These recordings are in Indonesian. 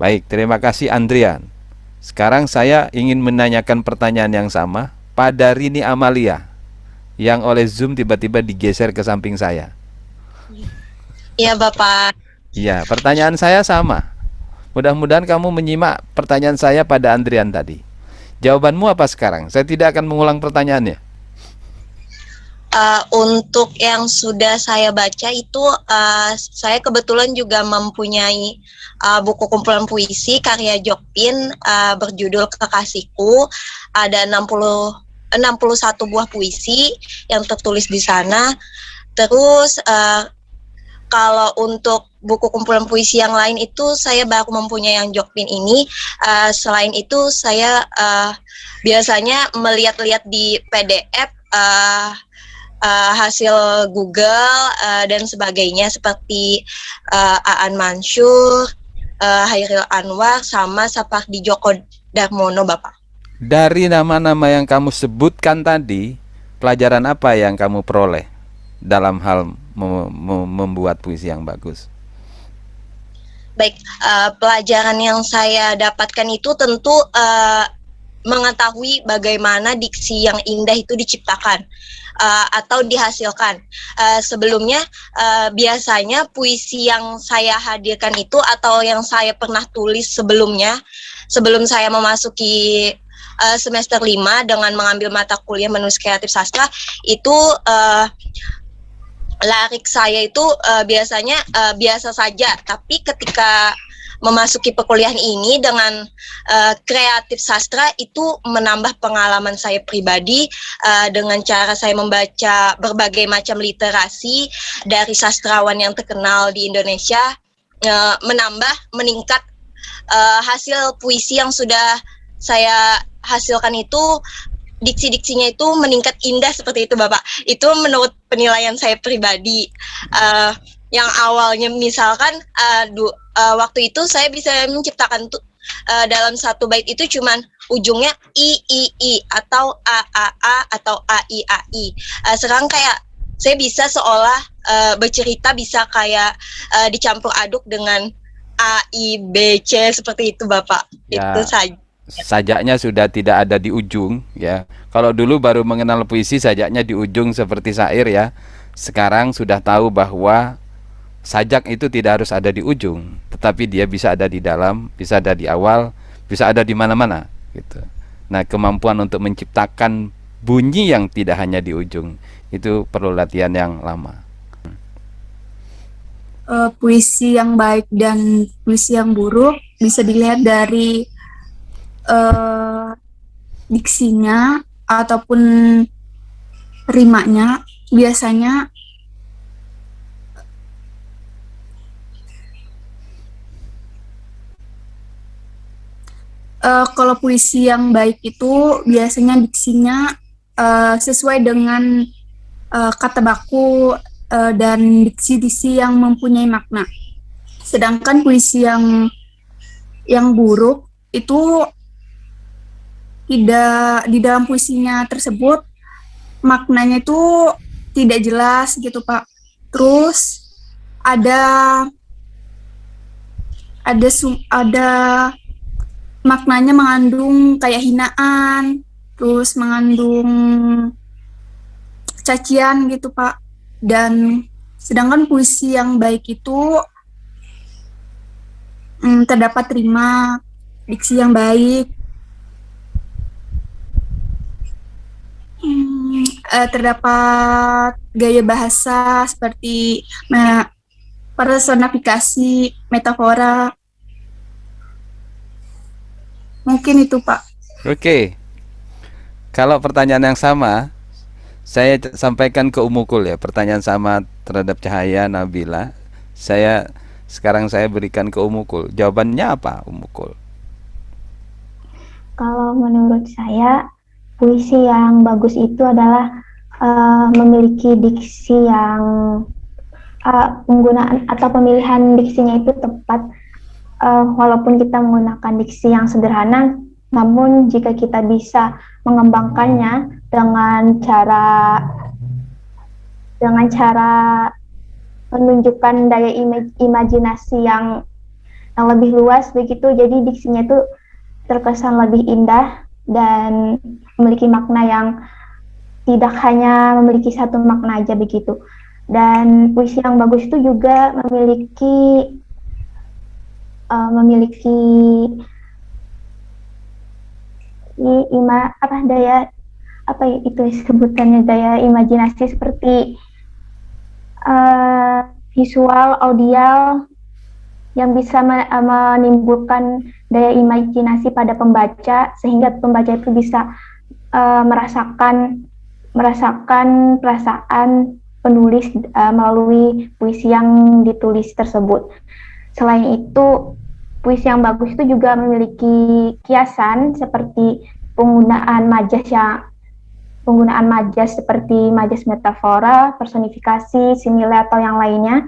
Baik, terima kasih Andrian. Sekarang saya ingin menanyakan pertanyaan yang sama pada Rini Amalia yang oleh Zoom tiba-tiba digeser ke samping saya. Iya, Bapak. Iya, pertanyaan saya sama. Mudah-mudahan kamu menyimak pertanyaan saya pada Andrian tadi. Jawabanmu apa sekarang? Saya tidak akan mengulang pertanyaannya. Untuk yang sudah saya baca itu, saya kebetulan juga mempunyai buku kumpulan puisi karya Jokpin berjudul Kekasihku. Ada 61 buah puisi yang tertulis di sana. Terus kalau untuk buku kumpulan puisi yang lain itu saya baru mempunyai yang Jokpin ini. Selain itu saya biasanya melihat-lihat di PDF, hasil Google dan sebagainya seperti Aan Mansur, Hairil Anwar, sama Sapardi Djoko Darmono, Bapak. Dari nama-nama yang kamu sebutkan tadi, pelajaran apa yang kamu peroleh dalam hal membuat puisi yang bagus? Baik, pelajaran yang saya dapatkan itu tentu mengetahui bagaimana diksi yang indah itu diciptakan atau dihasilkan. Sebelumnya biasanya puisi yang saya hadirkan itu atau yang saya pernah tulis sebelumnya, sebelum saya memasuki semester 5 dengan mengambil mata kuliah menulis kreatif sastra, itu lirik saya itu biasanya biasa saja, tapi ketika memasuki perkuliahan ini dengan kreatif sastra itu menambah pengalaman saya pribadi dengan cara saya membaca berbagai macam literasi dari sastrawan yang terkenal di Indonesia, meningkat hasil puisi yang sudah saya hasilkan itu, diksi-diksinya itu meningkat indah seperti itu, Bapak. Itu menurut penilaian saya pribadi. Yang awalnya misalkan waktu itu saya bisa menciptakan dalam satu bait itu cuman ujungnya i atau a atau ai. Sekarang kayak saya bisa seolah bercerita bisa kayak dicampur aduk dengan a i b c seperti itu, Bapak. Itu Ya, saja. sajaknya sudah tidak ada di ujung ya. Kalau dulu baru mengenal puisi sajaknya di ujung seperti syair ya. Sekarang sudah tahu bahwa sajak itu tidak harus ada di ujung, tetapi dia bisa ada di dalam, bisa ada di awal, bisa ada di mana-mana gitu. Nah, kemampuan untuk menciptakan bunyi yang tidak hanya di ujung itu perlu latihan yang lama. Puisi yang baik dan puisi yang buruk bisa dilihat dari diksinya ataupun rimanya. Biasanya kalau puisi yang baik itu biasanya diksinya sesuai dengan kata baku dan diksi-diksi yang mempunyai makna. Sedangkan puisi yang buruk itu tidak, di dalam puisinya tersebut maknanya itu tidak jelas gitu, Pak. Terus ada maknanya mengandung kayak hinaan, terus mengandung cacian gitu, Pak. Dan sedangkan puisi yang baik itu terdapat rima, diksi yang baik, terdapat gaya bahasa seperti personifikasi, metafora. Mungkin itu, Pak. Oke. Kalau pertanyaan yang sama, saya sampaikan ke Umukul ya. Pertanyaan sama terhadap Cahaya Nabila. Sekarang saya berikan ke Umukul. Jawabannya apa, Umukul? Kalau menurut saya, puisi yang bagus itu adalah memiliki diksi yang penggunaan atau pemilihan diksinya itu tepat. Walaupun kita menggunakan diksi yang sederhana, namun jika kita bisa mengembangkannya dengan cara menunjukkan daya imajinasi yang yang lebih luas begitu. Jadi diksinya itu terkesan lebih indah dan memiliki makna yang tidak hanya memiliki satu makna aja begitu. Dan puisi yang bagus itu juga memiliki itu sebutannya daya imajinasi seperti visual, audial yang bisa menimbulkan daya imajinasi pada pembaca sehingga pembaca itu bisa merasakan perasaan penulis melalui puisi yang ditulis tersebut. Selain itu, puisi yang bagus itu juga memiliki kiasan seperti penggunaan majas seperti majas metafora, personifikasi, simile atau yang lainnya,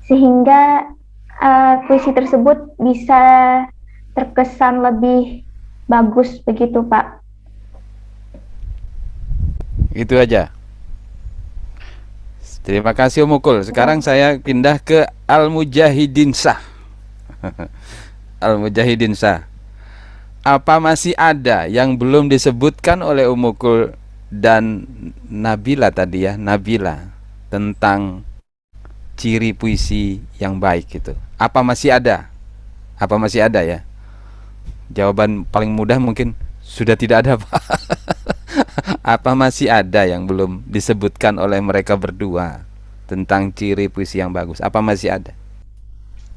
sehingga puisi tersebut bisa terkesan lebih bagus begitu, Pak. Itu aja. Terima kasih Om Mukul. Sekarang saya pindah ke Al-Mujahidin Shah. Al-Mujahidin Shah. Apa masih ada yang belum disebutkan oleh Om Mukul dan Nabila tadi ya, Nabila, tentang ciri puisi yang baik itu? Apa masih ada? Apa masih ada ya? Jawaban paling mudah mungkin sudah tidak ada, Pak. Apa masih ada yang belum disebutkan oleh mereka berdua tentang ciri puisi yang bagus? Apa masih ada?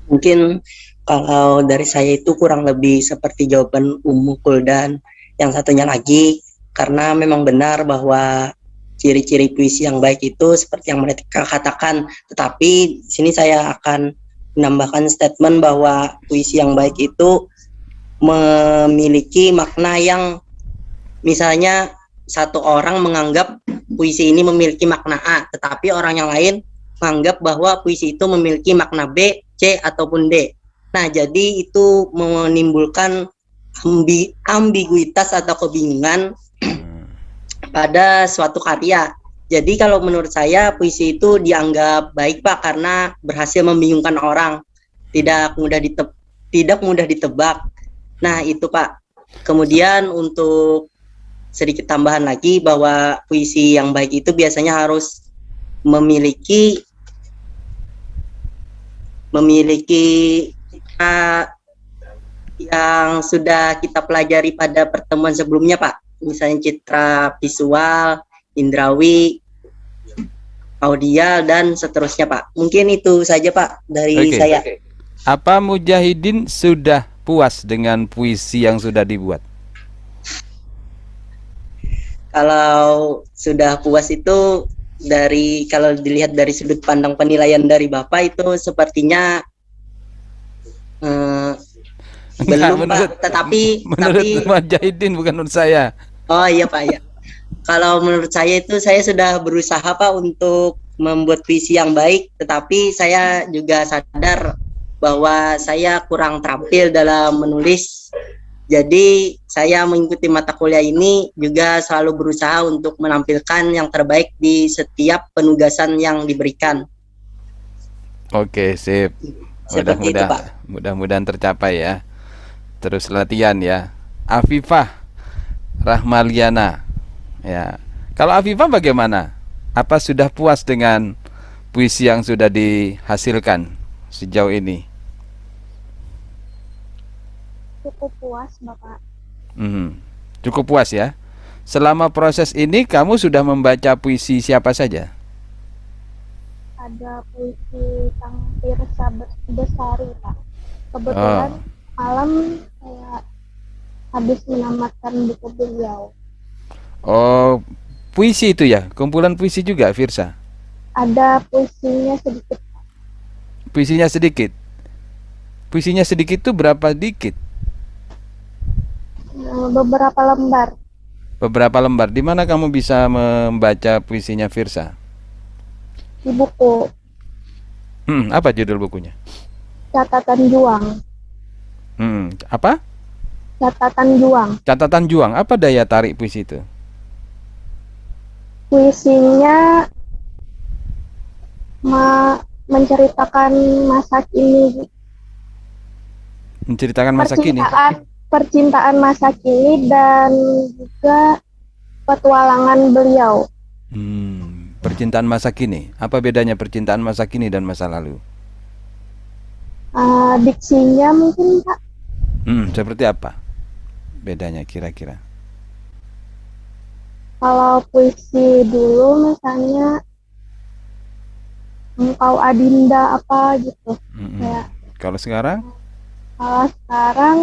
Mungkin kalau dari saya itu kurang lebih seperti jawaban Mukul dan yang satunya lagi, karena memang benar bahwa ciri-ciri puisi yang baik itu seperti yang mereka katakan, tetapi di sini saya akan menambahkan statement bahwa puisi yang baik itu memiliki makna yang, misalnya satu orang menganggap puisi ini memiliki makna A, tetapi orang yang lain menganggap bahwa puisi itu memiliki makna B, C, ataupun D. Nah, jadi itu menimbulkan ambiguitas atau kebingungan pada suatu karya. Jadi kalau menurut saya puisi itu dianggap baik, Pak, karena berhasil membingungkan orang, tidak mudah ditebak. Nah, itu, Pak. Kemudian untuk sedikit tambahan lagi bahwa puisi yang baik itu biasanya harus memiliki yang sudah kita pelajari pada pertemuan sebelumnya, Pak. Misalnya citra visual, indrawi, audial, dan seterusnya, Pak. Mungkin itu saja, Pak, dari saya. Apa Mujahidin sudah puas dengan puisi yang sudah dibuat? Kalau sudah puas itu, kalau dilihat dari sudut pandang penilaian dari Bapak itu sepertinya belum, Pak. Tetapi Mujahidin, bukan menurut saya. Oh iya, Pak, ya. Kalau menurut saya itu saya sudah berusaha, Pak, untuk membuat puisi yang baik, tetapi saya juga sadar bahwa saya kurang terampil dalam menulis. Jadi saya mengikuti mata kuliah ini juga selalu berusaha untuk menampilkan yang terbaik di setiap penugasan yang diberikan. Oke, sip. Seperti itu, Pak. Mudah-mudahan tercapai ya. Terus latihan ya. Afifah Rahmaliana. Ya. Kalau Afifah bagaimana? Apa sudah puas dengan puisi yang sudah dihasilkan sejauh ini? Cukup puas, Bapak. Cukup puas ya. Selama proses ini kamu sudah membaca puisi siapa saja? Ada puisi Kang Tirsa Besari, Pak. Kebetulan malam saya habis menamatkan buku beliau. Oh, puisi itu ya? Kumpulan puisi juga, Firsa? Ada puisinya sedikit, Pak. Puisinya sedikit? Puisinya sedikit itu berapa dikit? Beberapa lembar. Beberapa lembar. Di mana kamu bisa membaca puisinya Firsa? Di buku. Apa judul bukunya? Catatan Juang. Apa? Catatan Juang. Catatan Juang. Apa daya tarik puisi itu? Puisinya menceritakan masa kini Menceritakan masa kini. Percintaan masa kini dan juga petualangan beliau. Percintaan masa kini. Apa bedanya percintaan masa kini dan masa lalu? Diksinya mungkin Pak. Seperti apa bedanya kira-kira? Kalau puisi dulu misalnya engkau adinda apa gitu. Ya. Kalau sekarang? Kalau sekarang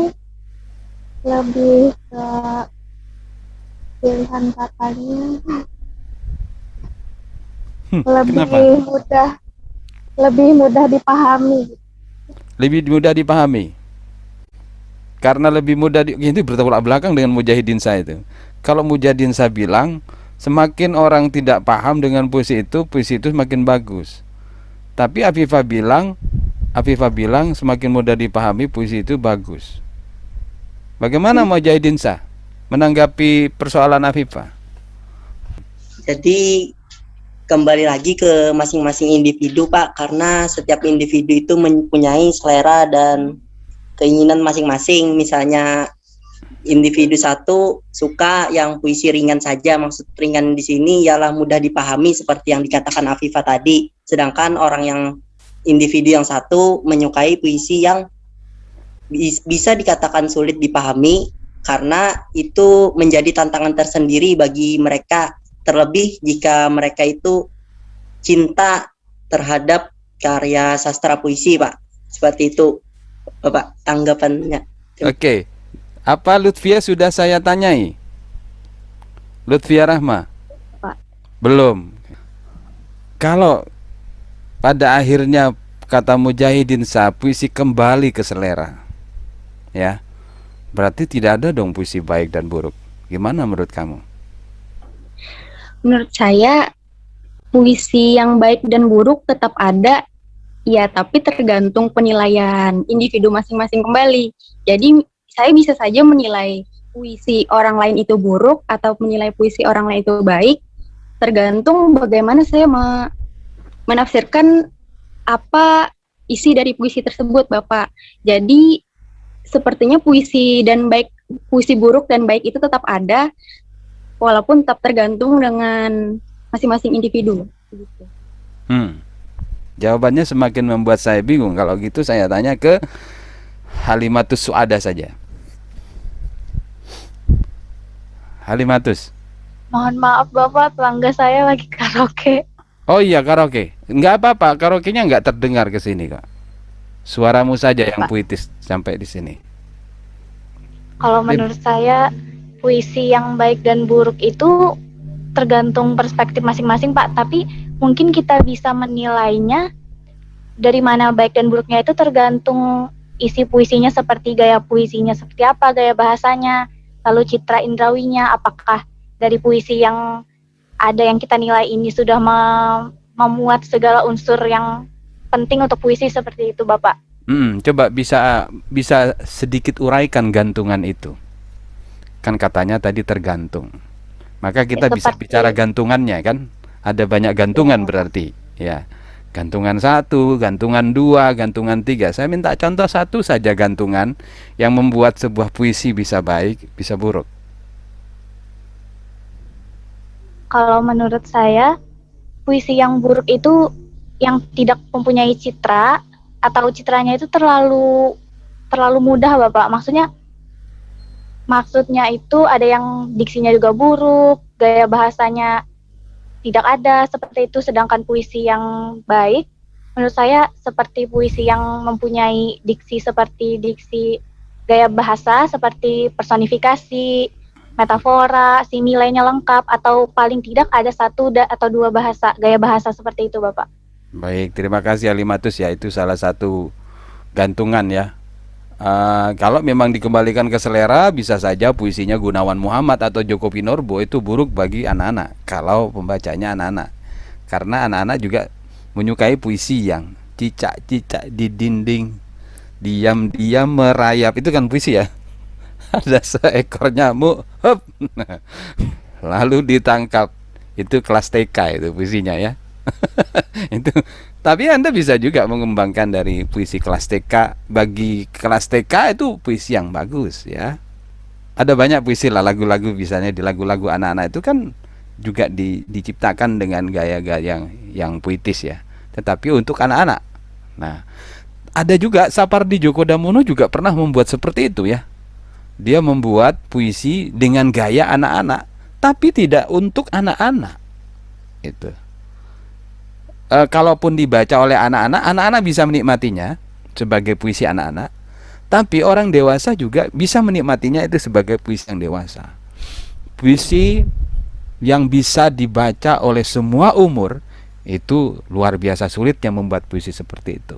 lebih ke pilihan katanya Kenapa? lebih mudah dipahami. Lebih mudah dipahami. Karena lebih mudah itu bertolak belakang dengan Mujahidin saya itu. Kalau Mujahidin saya bilang, semakin orang tidak paham dengan puisi itu semakin bagus. Tapi Afifah bilang semakin mudah dipahami puisi itu bagus. Bagaimana Mujahidin Sah menanggapi persoalan Afifah? Jadi kembali lagi ke masing-masing individu Pak, karena setiap individu itu mempunyai selera dan keinginan masing-masing. Misalnya individu satu suka yang puisi ringan saja, maksud ringan di sini ialah mudah dipahami seperti yang dikatakan Afifah tadi. Sedangkan individu yang satu menyukai puisi yang bisa dikatakan sulit dipahami karena itu menjadi tantangan tersendiri bagi mereka, terlebih jika mereka itu cinta terhadap karya sastra puisi Pak. Seperti itu Bapak tanggapannya. Oke. Apa Lutfia sudah saya tanyai? Lutfia Rahma? Pak. Belum. Kalau pada akhirnya kata Mujahidin Sah, puisi kembali ke selera, ya, berarti tidak ada dong puisi baik dan buruk. Gimana menurut kamu? Menurut saya puisi yang baik dan buruk tetap ada, ya, tapi tergantung penilaian individu masing-masing kembali. Jadi saya bisa saja menilai puisi orang lain itu buruk atau menilai puisi orang lain itu baik, tergantung bagaimana saya menafsirkan apa isi dari puisi tersebut, Bapak. Jadi sepertinya puisi buruk dan baik itu tetap ada, walaupun tetap tergantung dengan masing-masing individu. Jawabannya semakin membuat saya bingung. Kalau gitu saya tanya ke Halimatus Suada saja. Halimatus. Mohon maaf Bapak, tetangga saya lagi karaoke. Oh iya, karaoke. Enggak apa-apa, karaoke-nya enggak terdengar ke sini kok. Suaramu saja yang puitis sampai di sini. Kalau menurut saya, puisi yang baik dan buruk itu tergantung perspektif masing-masing Pak, tapi mungkin kita bisa menilainya dari mana baik dan buruknya itu tergantung isi puisinya, seperti gaya puisinya seperti apa, gaya bahasanya, lalu citra indrawinya, apakah dari puisi yang ada yang kita nilai ini sudah memuat segala unsur yang penting untuk puisi, seperti itu Bapak. Coba bisa sedikit uraikan gantungan itu. Kan katanya tadi tergantung. Maka kita bisa bicara gantungannya kan? Ada banyak gantungan berarti, ya. Gantungan 1, gantungan 2, gantungan 3. Saya minta contoh satu saja gantungan yang membuat sebuah puisi bisa baik, bisa buruk. Kalau menurut saya, puisi yang buruk itu yang tidak mempunyai citra atau citranya itu terlalu mudah Bapak. Maksudnya itu ada yang diksinya juga buruk, gaya bahasanya tidak ada, seperti itu. Sedangkan puisi yang baik, menurut saya seperti puisi yang mempunyai diksi seperti diksi gaya bahasa, seperti personifikasi, metafora, similainya lengkap, atau paling tidak ada 1 atau 2 gaya bahasa seperti itu Bapak. Baik, terima kasih Halimatus ya, itu salah satu gantungan ya. Kalau memang dikembalikan ke selera, bisa saja puisinya Gunawan Muhammad atau Djoko Pinurbo itu buruk bagi anak-anak kalau pembacanya anak-anak, karena anak-anak juga menyukai puisi yang cicak-cicak di dinding, diam-diam merayap, itu kan puisi ya. Ada seekor nyamuk, hop, lalu ditangkap, itu kelas TK itu puisinya ya. Itu. Tapi Anda bisa juga mengembangkan dari puisi kelas TK. Bagi kelas TK itu puisi yang bagus ya. Ada banyak puisi lah, lagu-lagu, misalnya di lagu-lagu anak-anak itu kan juga diciptakan dengan gaya-gaya yang puitis ya. Tetapi untuk anak-anak. Nah, ada juga Sapardi Djoko Damono juga pernah membuat seperti itu ya. Dia membuat puisi dengan gaya anak-anak, tapi tidak untuk anak-anak. Itu. Kalaupun dibaca oleh anak-anak, anak-anak bisa menikmatinya sebagai puisi anak-anak, tapi orang dewasa juga bisa menikmatinya itu sebagai puisi yang dewasa. Puisi yang bisa dibaca oleh semua umur, itu luar biasa sulitnya membuat puisi seperti itu.